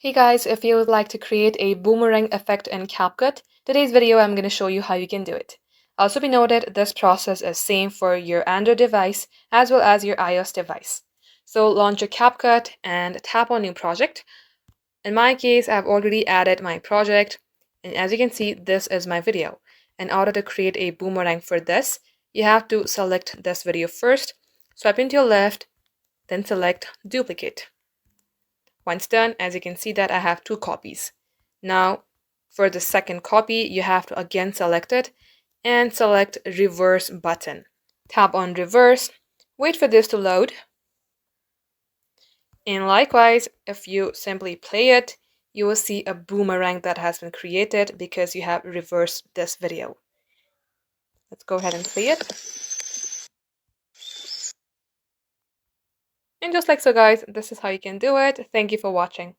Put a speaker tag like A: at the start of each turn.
A: Hey guys, if you would like to create a boomerang effect in CapCut, today's video I'm going to show you how you can do it. Also be noted, this process is same for your Android device as well as your iOS device. So launch your CapCut and tap on new project. In my case, I've already added my project, and as you can see, this is my video. In order to create a boomerang for this, you have to select this video first, swipe into your left, then select duplicate. Once done, as you can see that I have two copies. Now, for the second copy, you have to again select it and select reverse button. Tap on reverse, wait for this to load. And likewise, if you simply play it, you will see a boomerang that has been created because you have reversed this video. Let's go ahead and play it. And just like so guys, this is how you can do it. Thank you for watching.